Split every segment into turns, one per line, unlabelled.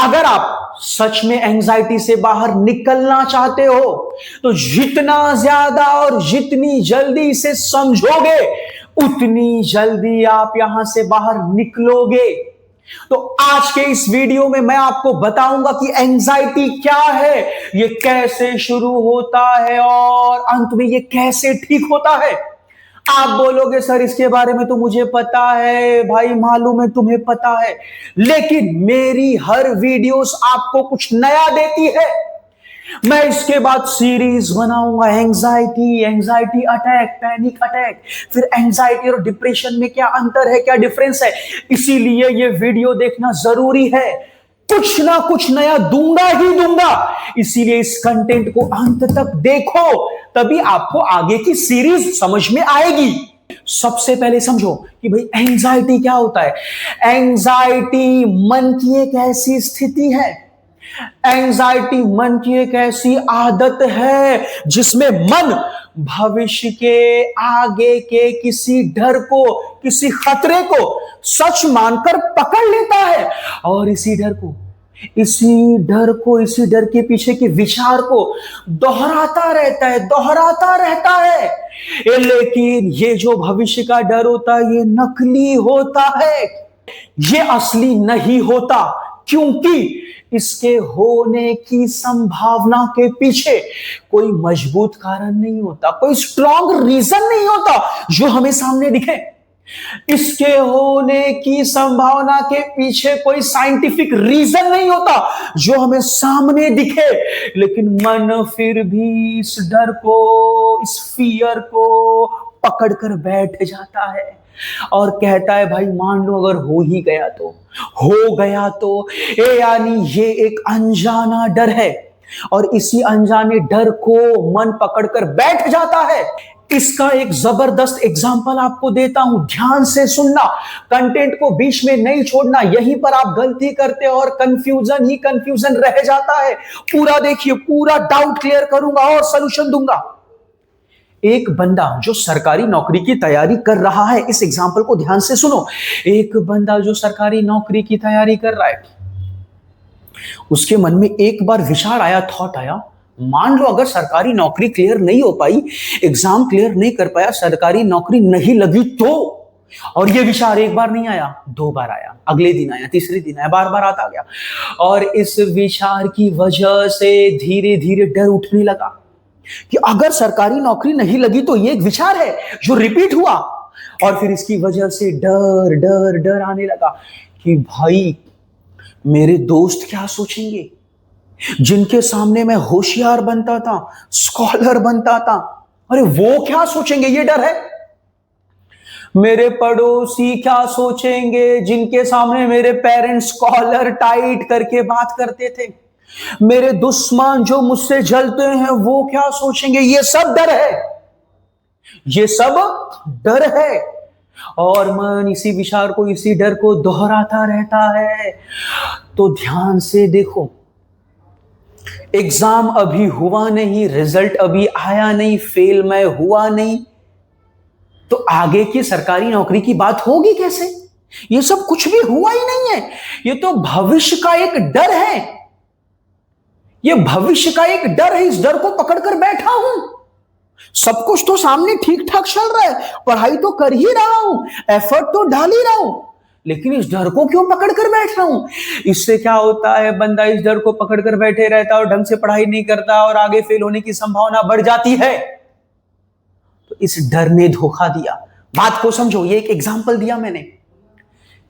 अगर आप सच में एंजाइटी से बाहर निकलना चाहते हो तो जितना ज्यादा और जितनी जल्दी इसे समझोगे उतनी जल्दी आप यहां से बाहर निकलोगे। तो आज के इस वीडियो में मैं आपको बताऊंगा कि एंजाइटी क्या है, ये कैसे शुरू होता है और अंत में ये कैसे ठीक होता है। आप बोलोगे सर इसके बारे में तो मुझे पता है, भाई मालूम है तुम्हें पता है, लेकिन मेरी हर वीडियोस आपको कुछ नया देती है। मैं इसके बाद सीरीज बनाऊंगा एंजाइटी अटैक, पैनिक अटैक, फिर एंजाइटी और डिप्रेशन में क्या अंतर है, क्या डिफरेंस है। इसीलिए ये वीडियो देखना जरूरी है, कुछ ना कुछ नया दूंगा ही दूंगा। इसीलिए इस कंटेंट को अंत तक देखो, तभी आपको आगे की सीरीज समझ में आएगी। सबसे पहले समझो कि भाई एंजाइटी क्या होता है। एंजाइटी मन की एक ऐसी स्थिति है, एंजाइटी मन की एक ऐसी आदत है जिसमें मन भविष्य के, आगे के किसी डर को, किसी खतरे को सच मानकर पकड़ लेता है और इसी डर के पीछे के विचार को दोहराता रहता है। लेकिन ये जो भविष्य का डर होता है ये नकली होता है, ये असली नहीं होता, क्योंकि इसके होने की संभावना के पीछे कोई मजबूत कारण नहीं होता, कोई स्ट्रॉन्ग रीजन नहीं होता जो हमें सामने दिखे। इसके होने की संभावना के पीछे कोई साइंटिफिक रीजन नहीं होता जो हमें सामने दिखे, लेकिन मन फिर भी इस डर को, इस फियर को पकड़कर बैठ जाता है और कहता है भाई मान लो अगर हो गया तो यानी ये एक अनजाना डर है और इसी अनजाने डर को मन पकड़कर बैठ जाता है। इसका एक जबरदस्त एग्जांपल आपको देता हूं, ध्यान से सुनना, कंटेंट को बीच में नहीं छोड़ना, यहीं पर आप गलती करते हो और कंफ्यूजन रह जाता है। पूरा देखिए, पूरा डाउट क्लियर करूंगा और सॉल्यूशन दूंगा। एक बंदा जो सरकारी नौकरी की तैयारी कर रहा है, इस एग्जांपल को ध्यान से सुनो। एक बंदा जो सरकारी नौकरी की तैयारी कर रहा है, उसके मन में एक बार विचार आया, थॉट आया, मान लो अगर सरकारी नौकरी क्लियर नहीं हो पाई, एग्जाम क्लियर नहीं कर पाया, सरकारी नौकरी नहीं लगी तो। और ये विचार एक बार नहीं आया, 2 बार आया, अगले दिन आया, तीसरे दिन आया, बार-बार आता गया और इस विचार की वजह से धीरे-धीरे डर उठने लगा कि अगर सरकारी नौकरी नहीं लगी तो। ये एक विचार है जो रिपीट हुआ और फिर इसकी वजह से डर आने लगा कि भाई मेरे दोस्त क्या सोचेंगे, जिनके सामने मैं होशियार बनता था, स्कॉलर बनता था, अरे वो क्या सोचेंगे, ये डर है। मेरे पड़ोसी क्या सोचेंगे, जिनके सामने मेरे पेरेंट्स कॉलर टाइट करके बात करते थे, मेरे दुश्मन जो मुझसे जलते हैं वो क्या सोचेंगे, ये सब डर है। और मन इसी विचार को, इसी डर को दोहराता रहता है। तो ध्यान से देखो, एग्जाम अभी हुआ नहीं, रिजल्ट अभी आया नहीं, फेल मैं हुआ नहीं, तो आगे की सरकारी नौकरी की बात होगी कैसे? ये सब कुछ भी हुआ ही नहीं है, ये तो भविष्य का एक डर है। ये भविष्य का एक डर है, इस डर को पकड़कर बैठा हूं। सब कुछ तो सामने ठीक ठाक चल रहा है, पढ़ाई तो कर ही रहा हूं, एफर्ट तो डाल ही रहा हूं, लेकिन इस डर को क्यों पकड़कर बैठ रहा हूं? इससे क्या होता है, बंदा इस डर को पकड़कर बैठे रहता है और ढंग से पढ़ाई नहीं करता और आगे फेल होने की संभावना बढ़ जाती है। तो इस डर ने धोखा दिया। बात को समझो, ये एक एग्जांपल दिया मैंने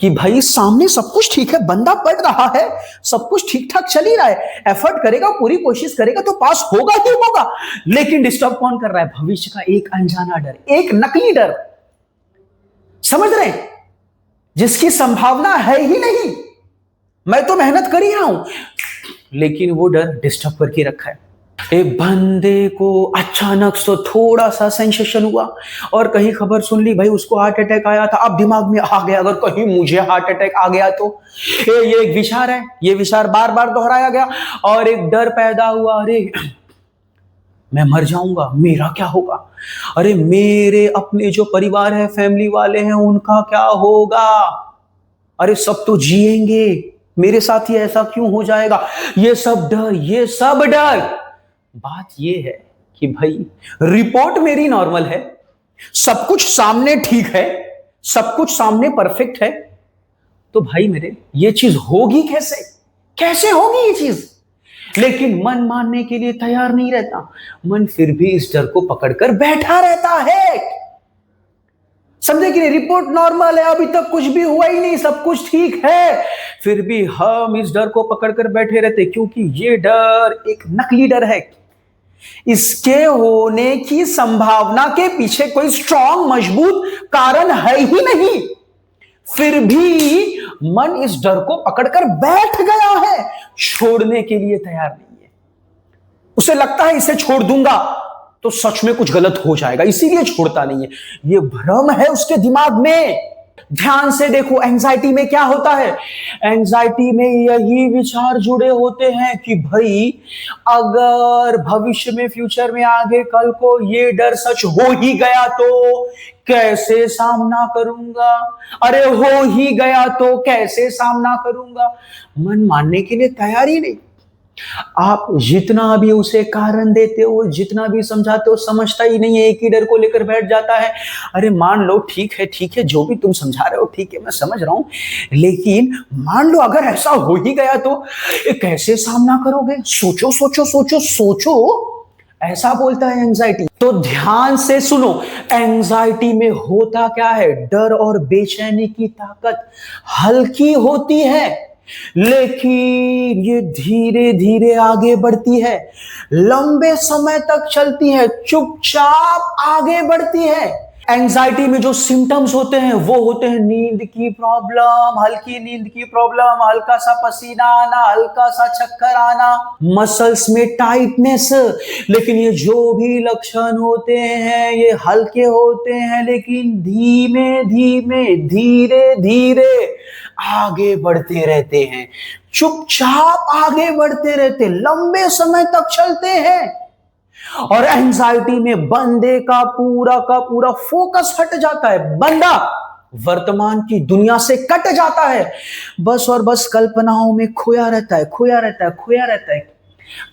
कि भाई सामने सब कुछ ठीक है, बंदा पढ़ रहा है, सब कुछ ठीक ठाक चल ही रहा है, एफर्ट करेगा, पूरी कोशिश करेगा तो पास होगा ही होगा, लेकिन डिस्टर्ब कौन कर रहा है? भविष्य का एक अनजाना डर, एक नकली डर, समझ रहे हैं, जिसकी संभावना है ही नहीं। मैं तो मेहनत कर ही रहा हूं, लेकिन वो डर डिस्टर्ब करके रखा है। एक बंदे को अचानक से थोड़ा सा सेंसेशन हुआ और कहीं खबर सुन ली, भाई उसको हार्ट अटैक आया था। अब दिमाग में आ गया, अगर कहीं मुझे हार्ट अटैक आ गया तो। ये एक विचार है, ये विचार बार बार दोहराया गया और एक डर पैदा हुआ, अरे मैं मर जाऊंगा, मेरा क्या होगा, अरे मेरे अपने जो परिवार है, फैमिली वाले हैं, उनका क्या होगा, अरे सब तो जिएंगे, मेरे साथ ही ऐसा क्यों हो जाएगा, ये सब डर, ये सब डर। बात ये है कि भाई रिपोर्ट मेरी नॉर्मल है, सब कुछ सामने ठीक है, सब कुछ सामने परफेक्ट है, तो भाई मेरे ये चीज होगी कैसे, कैसे होगी ये चीज। लेकिन मन मानने के लिए तैयार नहीं रहता, मन फिर भी इस डर को पकड़कर बैठा रहता है। समझे कि नहीं, रिपोर्ट नॉर्मल है, अभी तक कुछ भी हुआ ही नहीं, सब कुछ ठीक है, फिर भी हम इस डर को पकड़कर बैठे रहते, क्योंकि ये डर एक नकली डर है। इसके होने की संभावना के पीछे कोई स्ट्रांग मजबूत कारण है ही नहीं, फिर भी मन इस डर को पकड़कर बैठ गया है, छोड़ने के लिए तैयार नहीं है। उसे लगता है इसे छोड़ दूंगा तो सच में कुछ गलत हो जाएगा, इसीलिए छोड़ता नहीं है। यह भ्रम है उसके दिमाग में। ध्यान से देखो, एंजाइटी में क्या होता है, एंजाइटी में यही विचार जुड़े होते हैं कि भाई अगर भविष्य में, फ्यूचर में, आगे कल को ये डर सच हो ही गया तो कैसे सामना करूंगा, अरे हो ही गया तो कैसे सामना करूंगा। मन मानने के लिए तैयार ही नहीं। आप जितना भी उसे कारण देते हो, जितना भी समझाते हो, समझता ही नहीं है, एक ही डर को लेकर बैठ जाता है। अरे मान लो ठीक है, जो भी तुम समझा रहे हो ठीक है, मैं समझ रहा हूं, लेकिन मान लो अगर ऐसा हो ही गया तो कैसे सामना करोगे, सोचो सोचो सोचो सोचो, ऐसा बोलता है एंजाइटी। तो ध्यान से सुनो, एंजाइटी में होता क्या है, डर और बेचैनी की ताकत हल्की होती है, लेकिन ये धीरे धीरे आगे बढ़ती है, लंबे समय तक चलती है, चुपचाप आगे बढ़ती है। एंजाइटी में जो सिम्टम्स होते हैं वो होते हैं नींद की प्रॉब्लम, हल्की नींद की प्रॉब्लम, हल्का सा पसीना आना, हल्का सा चक्कर आना, मसल्स में टाइटनेस। लेकिन ये जो भी लक्षण होते हैं ये हल्के होते हैं, लेकिन धीमे धीमे, धीरे धीरे आगे बढ़ते रहते हैं, चुपचाप आगे बढ़ते रहते, लंबे समय तक चलते हैं। और एंजाइटी में बंदे का पूरा फोकस हट जाता है, बंदा वर्तमान की दुनिया से कट जाता है, बस और बस कल्पनाओं में खोया रहता है।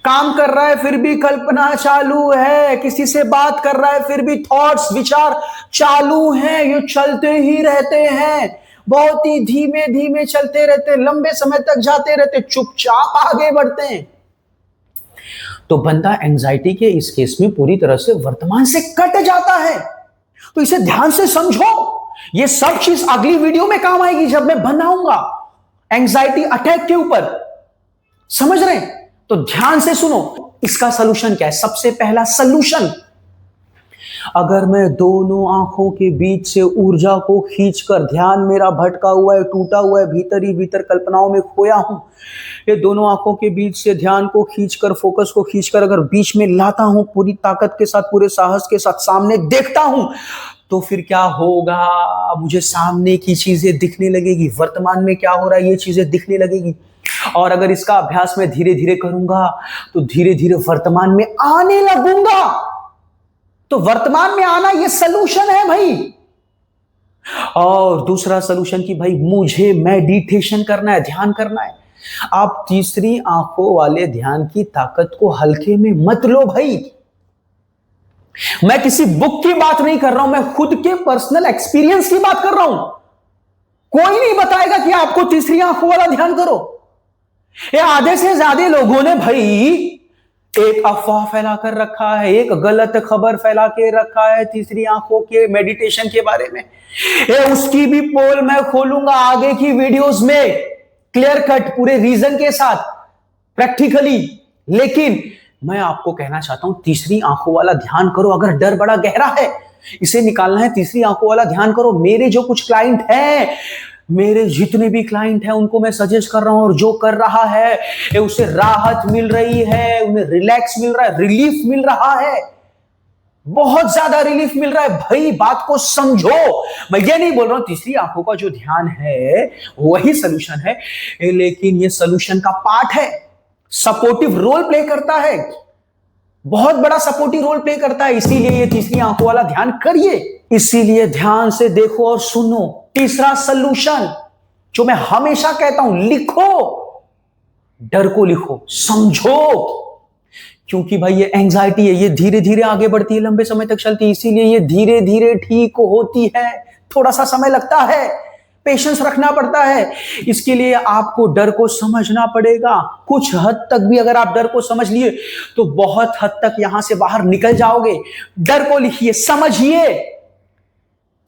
काम कर रहा है फिर भी कल्पना चालू है, किसी से बात कर रहा है फिर भी थॉट्स, विचार चालू हैं, ये चलते ही रहते हैं, बहुत ही धीमे धीमे चलते रहते, लंबे समय तक जाते रहते, चुपचाप आगे बढ़ते हैं। तो बंदा एंजाइटी के इस केस में पूरी तरह से वर्तमान से कट जाता है। तो इसे ध्यान से समझो, ये सब चीज अगली वीडियो में काम आएगी जब मैं बनाऊंगा एंजाइटी अटैक के ऊपर, समझ रहे हैं? तो ध्यान से सुनो, इसका सलूशन क्या है। सबसे पहला सलूशन, अगर मैं दोनों आंखों के बीच से ऊर्जा को खींचकर, ध्यान मेरा भटका हुआ है, टूटा हुआ है, भीतर ही भीतर कल्पनाओं में खोया हूं, ये दोनों आंखों के बीच से ध्यान को खींचकर, फोकस को खींचकर अगर बीच में लाता हूं, पूरी ताकत के साथ, पूरे साहस के साथ सामने देखता हूं, तो फिर क्या होगा, मुझे सामने की चीजें दिखने लगेगी, वर्तमान में क्या हो रहा है ये चीजें दिखने लगेगी। और अगर इसका अभ्यास मैं धीरे धीरे करूंगा तो धीरे धीरे वर्तमान में आने लगूंगा। तो वर्तमान में आना ये सलूशन है भाई। और दूसरा सलूशन कि भाई मुझे मेडिटेशन करना है, ध्यान करना है। आप तीसरी आंखों वाले ध्यान की ताकत को हल्के में मत लो भाई। मैं किसी बुक की बात नहीं कर रहा हूं, मैं खुद के पर्सनल एक्सपीरियंस की बात कर रहा हूं। कोई नहीं बताएगा कि आपको तीसरी आंखों वाला ध्यान करो। ये आधे से ज्यादा लोगों ने भाई एक अफवाह फैला कर रखा है, एक गलत खबर फैला के रखा है तीसरी आंखों के मेडिटेशन के बारे में। उसकी भी पोल मैं खोलूंगा आगे की वीडियोस में, क्लियर कट पूरे रीजन के साथ, प्रैक्टिकली। लेकिन मैं आपको कहना चाहता हूं तीसरी आंखों वाला ध्यान करो। अगर डर बड़ा गहरा है, इसे निकालना है, तीसरी आंखों वाला ध्यान करो। मेरे जो कुछ क्लाइंट हैं, मेरे जितने भी क्लाइंट हैं, उनको मैं सजेस्ट कर रहा हूं, और जो कर रहा है उसे राहत मिल रही है, उन्हें रिलैक्स मिल रहा है, रिलीफ मिल रहा है, बहुत ज्यादा रिलीफ मिल रहा है भाई। बात को समझो, मैं ये नहीं बोल रहा हूं तीसरी आंखों का जो ध्यान है वही सलूशन है, लेकिन ये सलूशन का पार्ट है, सपोर्टिव रोल प्ले करता है, बहुत बड़ा सपोर्टिव रोल प्ले करता है। इसीलिए ये तीसरी आंखों वाला ध्यान करिए। इसीलिए ध्यान से देखो और सुनो। तीसरा सलूशन, जो मैं हमेशा कहता हूं, लिखो, डर को लिखो, समझो, क्योंकि भाई ये एंजाइटी है, ये धीरे धीरे आगे बढ़ती है, लंबे समय तक चलती है, इसीलिए ये धीरे धीरे ठीक होती है। थोड़ा सा समय लगता है, पेशेंस रखना पड़ता है। इसके लिए आपको डर को समझना पड़ेगा। कुछ हद तक भी अगर आप डर को समझ लिए तो बहुत हद तक यहां से बाहर निकल जाओगे। डर को लिखिए, समझिए।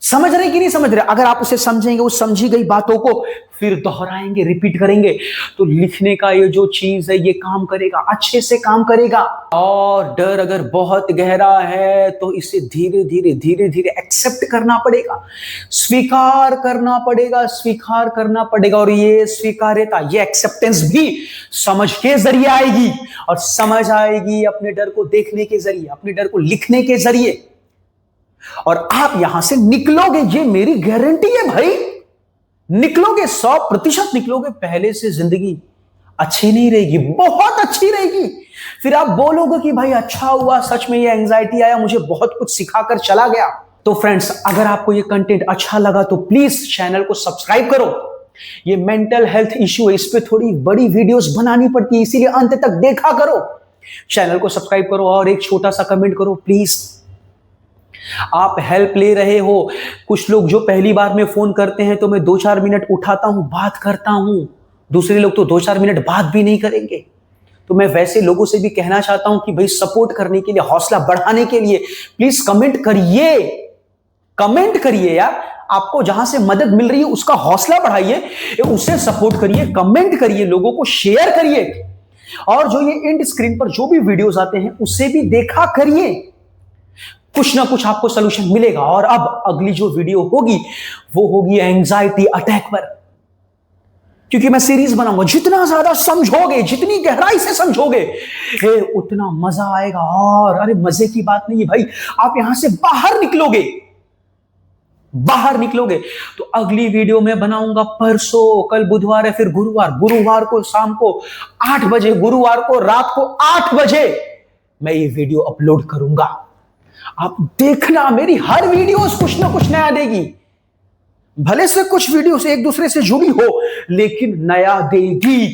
समझ रहे कि नहीं समझ रहे? अगर आप उसे समझेंगे, उस समझी गई बातों को फिर दोहराएंगे, रिपीट करेंगे, तो लिखने का ये जो चीज है ये काम करेगा, अच्छे से काम करेगा। और डर अगर बहुत गहरा है तो इसे धीरे धीरे एक्सेप्ट करना पड़ेगा, स्वीकार करना पड़ेगा, स्वीकार करना पड़ेगा। और ये स्वीकार्यता, ये एक्सेप्टेंस भी समझ के जरिए आएगी, और समझ आएगी अपने डर को देखने के जरिए, अपने डर को लिखने के जरिए, और आप यहां से निकलोगे, ये मेरी गारंटी है भाई। निकलोगे, 100% निकलोगे। पहले से जिंदगी अच्छी नहीं रहेगी, बहुत अच्छी रहेगी। फिर आप बोलोगे कि भाई अच्छा हुआ, सच में ये एंजाइटी आया, मुझे बहुत कुछ सिखाकर चला गया। तो फ्रेंड्स, अगर आपको ये कंटेंट अच्छा लगा तो प्लीज चैनल को सब्सक्राइब करो। ये मेंटल हेल्थ इश्यू है, इस पे थोड़ी बड़ी वीडियोस बनानी पड़ती है, इसीलिए अंत तक देखा करो। चैनल को सब्सक्राइब करो और एक छोटा सा कमेंट करो प्लीज। आप हेल्प ले रहे हो। कुछ लोग जो पहली बार में फोन करते हैं तो मैं 2-4 मिनट उठाता हूं, बात करता हूं। दूसरे लोग तो 2-4 मिनट बात भी नहीं करेंगे। तो मैं वैसे लोगों से भी कहना चाहता हूं कि भाई सपोर्ट करने के लिए, हौसला बढ़ाने के लिए प्लीज कमेंट करिए, कमेंट करिए यार। आपको जहां से मदद मिल रही है उसका हौसला बढ़ाइए, उसे सपोर्ट करिए, कमेंट करिए, लोगों को शेयर करिए। और जो ये एंड स्क्रीन पर जो भी वीडियोस आते हैं उसे भी देखा करिए, कुछ ना कुछ आपको सलूशन मिलेगा। और अब अगली जो वीडियो होगी वो होगी एंजाइटी अटैक पर, क्योंकि मैं सीरीज बनाऊंगा। जितना ज्यादा समझोगे, जितनी गहराई से समझोगे, उतना मजा आएगा। और अरे मजे की बात नहीं है भाई, आप यहां से बाहर निकलोगे, बाहर निकलोगे। तो अगली वीडियो में बनाऊंगा परसों, कल बुधवार है, फिर गुरुवार को शाम को 8 बजे, गुरुवार को रात को 8 बजे मैं ये वीडियो अपलोड करूंगा। आप देखना, मेरी हर वीडियो कुछ ना कुछ नया देगी। भले से कुछ वीडियो से एक दूसरे से जुड़ी हो, लेकिन नया देगी।